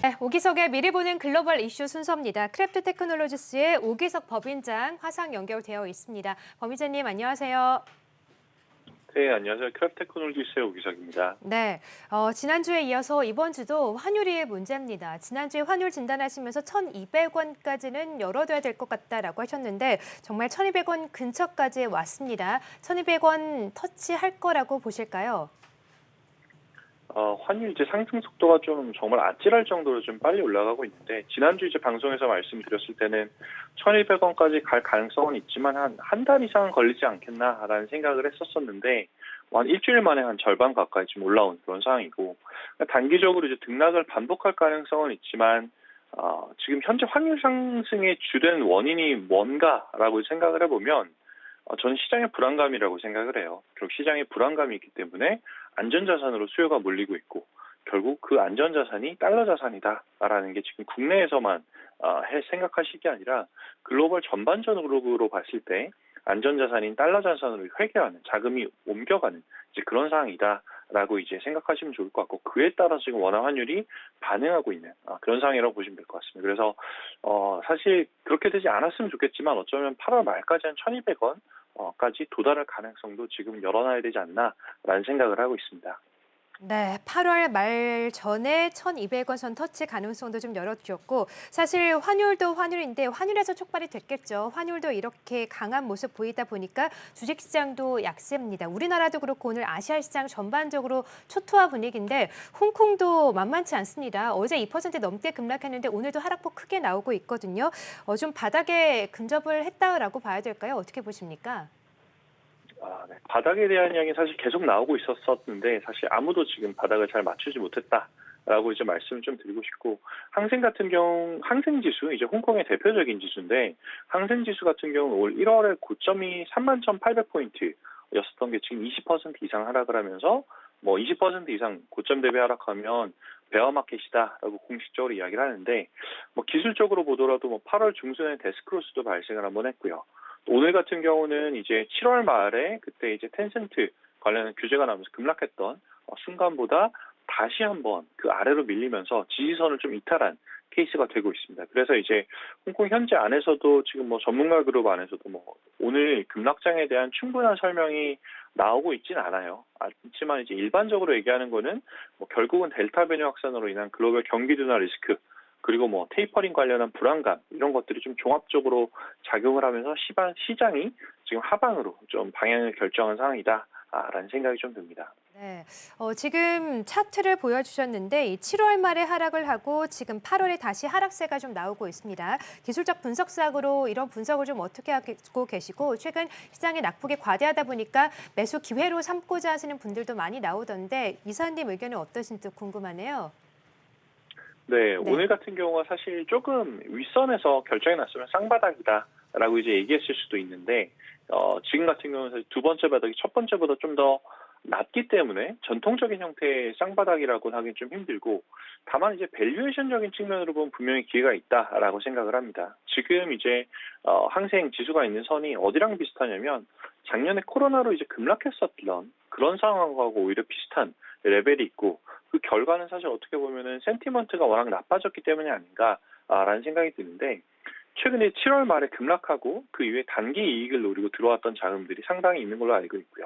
네, 오기석의 미리 보는 글로벌 이슈 순서입니다. 크래프트 테크놀로지스의 오기석 법인장 화상 연결되어 있습니다. 법인장님 안녕하세요. 네, 안녕하세요. 크래프트 테크놀로지스의 오기석입니다. 네, 지난주에 이어서 이번 주도 환율이 문제입니다. 지난주에 환율 진단하시면서 1,200원까지는 열어둬야 될 것 같다라고 하셨는데 정말 1,200원 근처까지 왔습니다. 1,200원 터치할 거라고 보실까요? 환율 이제 상승 속도가 좀 정말 아찔할 정도로 좀 빨리 올라가고 있는데, 지난주 이제 방송에서 말씀드렸을 때는 1,200원까지 갈 가능성은 있지만 한 달 이상은 걸리지 않겠나라는 생각을 했었었는데, 한 일주일 만에 한 절반 가까이 지금 올라온 그런 상황이고, 그러니까 단기적으로 이제 등락을 반복할 가능성은 있지만, 지금 현재 환율 상승의 주된 원인이 뭔가라고 생각을 해보면, 저는 시장의 불안감이라고 생각을 해요. 결국 시장에 불안감이 있기 때문에 안전자산으로 수요가 몰리고 있고, 결국 그 안전자산이 달러 자산이다라는 게 지금 국내에서만 생각하실 게 아니라 글로벌 전반적으로 봤을 때 안전자산인 달러 자산으로 회귀하는, 자금이 옮겨가는 이제 그런 상황이다라고 이제 생각하시면 좋을 것 같고, 그에 따라서 지금 원화 환율이 반응하고 있는 그런 상황이라고 보시면 될 것 같습니다. 그래서 사실 그렇게 되지 않았으면 좋겠지만, 어쩌면 8월 말까지 한 1,200원 까지 도달할 가능성도 지금 열어놔야 되지 않나라는 생각을 하고 있습니다. 네, 8월 말 전에 1,200원 선 터치 가능성도 좀 열어주셨고 사실 환율도 환율인데 환율에서 촉발이 됐겠죠. 환율도 이렇게 강한 모습 보이다 보니까 주식시장도 약세입니다. 우리나라도 그렇고 오늘 아시아 시장 전반적으로 초토화 분위기인데 홍콩도 만만치 않습니다. 어제 2% 넘게 급락했는데 오늘도 하락폭 크게 나오고 있거든요. 좀 바닥에 근접을 했다라고 봐야 될까요? 어떻게 보십니까? 네. 바닥에 대한 이야기 사실 계속 나오고 있었는데, 사실 아무도 지금 바닥을 잘 맞추지 못했다라고 이제 말씀을 좀 드리고 싶고, 항생 같은 경우 항생 지수, 이제 홍콩의 대표적인 지수인데, 항생 지수 같은 경우는 올 1월에 고점이 31,800포인트였었던 게 지금 20% 이상 하락을 하면서, 뭐 20% 이상 고점 대비 하락하면 베어마켓이다라고 공식적으로 이야기를 하는데, 뭐 기술적으로 보더라도 뭐 8월 중순에 데스크로스도 발생을 한번 했고요. 오늘 같은 경우는 이제 7월 말에 그때 이제 텐센트 관련한 규제가 나오면서 급락했던 순간보다 다시 한번 그 아래로 밀리면서 지지선을 좀 이탈한 케이스가 되고 있습니다. 그래서 이제 홍콩 현지 안에서도 지금 뭐 전문가 그룹 안에서도 뭐 오늘 급락장에 대한 충분한 설명이 나오고 있진 않아요. 있지만 이제 일반적으로 얘기하는 거는 뭐 결국은 델타 변이 확산으로 인한 글로벌 경기 둔화 리스크, 그리고 뭐 테이퍼링 관련한 불안감, 이런 것들이 좀 종합적으로 작용을 하면서 시장이 지금 하방으로 좀 방향을 결정한 상황이다라는 생각이 좀 듭니다. 네, 지금 차트를 보여주셨는데 이 7월 말에 하락을 하고 지금 8월에 다시 하락세가 좀 나오고 있습니다. 기술적 분석상으로 이런 분석을 좀 어떻게 하고 계시고 최근 시장이 낙폭이 과대하다 보니까 매수 기회로 삼고자 하시는 분들도 많이 나오던데 이사님 의견은 어떠신지 궁금하네요. 네, 네. 오늘 같은 경우가 사실 조금 윗선에서 결정이 났으면 쌍바닥이다라고 이제 얘기했을 수도 있는데, 지금 같은 경우는 사실 두 번째 바닥이 첫 번째보다 좀 더 낮기 때문에 전통적인 형태의 쌍바닥이라고 하긴 좀 힘들고, 다만 이제 밸류에이션적인 측면으로 보면 분명히 기회가 있다라고 생각을 합니다. 지금 이제 항생 지수가 있는 선이 어디랑 비슷하냐면, 작년에 코로나로 이제 급락했었던 그런 상황하고 오히려 비슷한 레벨이 있고, 그 결과는 사실 어떻게 보면은 센티먼트가 워낙 나빠졌기 때문이 아닌가라는 생각이 드는데, 최근에 7월 말에 급락하고 그 이후에 단기 이익을 노리고 들어왔던 자금들이 상당히 있는 걸로 알고 있고요.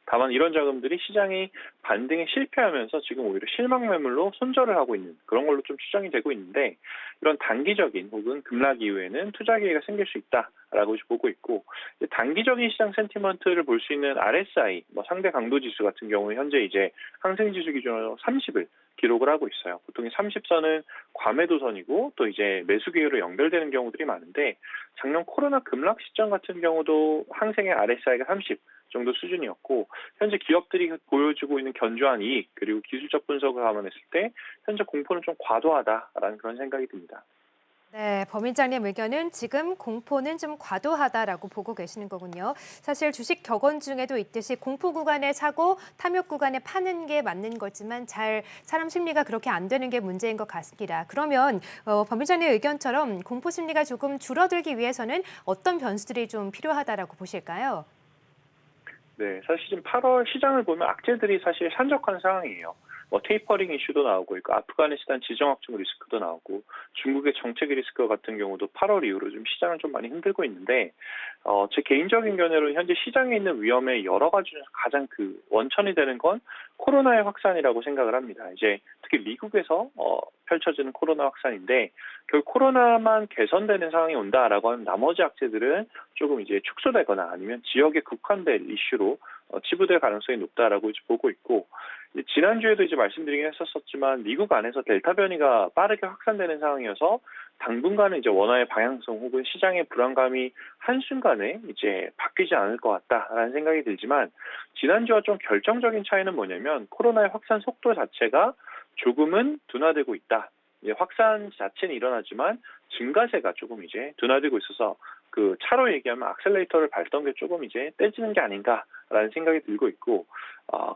다만 이런 자금들이 시장이 반등에 실패하면서 지금 오히려 실망 매물로 손절을 하고 있는 그런 걸로 좀 추정이 되고 있는데, 이런 단기적인 혹은 급락 이후에는 투자 기회가 생길 수 있다라고 보고 있고, 단기적인 시장 센티먼트를 볼 수 있는 RSI, 뭐 상대 강도 지수 같은 경우는 현재 이제 항생 지수 기준으로 30을 기록을 하고 있어요. 보통 이 30선은 과매도선이고 또 이제 매수 기회로 연결되는 경우들이 많은데, 작년 코로나 급락 시점 같은 경우도 항생의 RSI가 30 정도 수준이었고, 현재 기업들이 보여주고 있는 견조한 이익, 그리고 기술적 분석을 감안했을 때 현재 공포는 좀 과도하다라는 그런 생각이 듭니다. 네, 범인장님 의견은 지금 공포는 좀 과도하다라고 보고 계시는 거군요. 사실 주식 격언 중에도 있듯이 공포 구간에 사고 탐욕 구간에 파는 게 맞는 거지만 잘 사람 심리가 그렇게 안 되는 게 문제인 것 같습니다. 그러면 범인장님 의견처럼 공포 심리가 조금 줄어들기 위해서는 어떤 변수들이 좀 필요하다라고 보실까요? 네, 사실 지금 8월 시장을 보면 악재들이 사실 산적한 상황이에요. 뭐 테이퍼링 이슈도 나오고 있고 아프가니스탄 지정학적 리스크도 나오고 중국의 정책 리스크 같은 경우도 8월 이후로 좀 시장을 좀 많이 흔들고 있는데 제 개인적인 견해로는 현재 시장에 있는 위험의 여러 가지 중에서 가장 그 원천이 되는 건 코로나의 확산이라고 생각을 합니다. 이제 특히 미국에서 펼쳐지는 코로나 확산인데 결국 코로나만 개선되는 상황이 온다라고 하면 나머지 악재들은 조금 이제 축소되거나 아니면 지역에 국한될 이슈로 치부될 가능성이 높다라고 이제 보고 있고 지난주에도 이제 말씀드리긴 했었지만 미국 안에서 델타 변이가 빠르게 확산되는 상황이어서 당분간은 이제 원화의 방향성 혹은 시장의 불안감이 한순간에 이제 바뀌지 않을 것 같다라는 생각이 들지만 지난주와 좀 결정적인 차이는 뭐냐면 코로나의 확산 속도 자체가 조금은 둔화되고 있다. 확산 자체는 일어나지만 증가세가 조금 이제 둔화되고 있어서 그 차로 얘기하면 악셀레이터를 밟던 게 조금 이제 떼지는 게 아닌가라는 생각이 들고 있고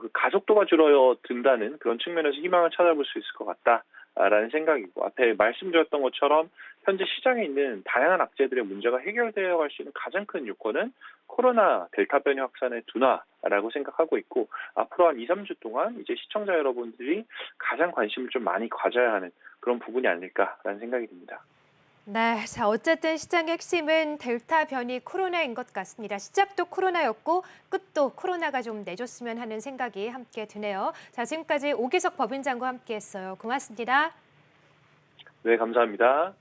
그 가속도가 줄어든다는 그런 측면에서 희망을 찾아볼 수 있을 것 같다라는 생각이고 앞에 말씀드렸던 것처럼 현재 시장에 있는 다양한 악재들의 문제가 해결되어 갈 수 있는 가장 큰 요건은 코로나 델타 변이 확산의 둔화라고 생각하고 있고 앞으로 한 2, 3주 동안 이제 시청자 여러분들이 가장 관심을 좀 많이 가져야 하는 그런 부분이 아닐까라는 생각이 듭니다. 네, 자 어쨌든 시장의 핵심은 델타 변이 코로나인 것 같습니다. 시작도 코로나였고 끝도 코로나가 좀 내줬으면 하는 생각이 함께 드네요. 자 지금까지 오기석 법인장과 함께했어요. 고맙습니다. 네, 감사합니다.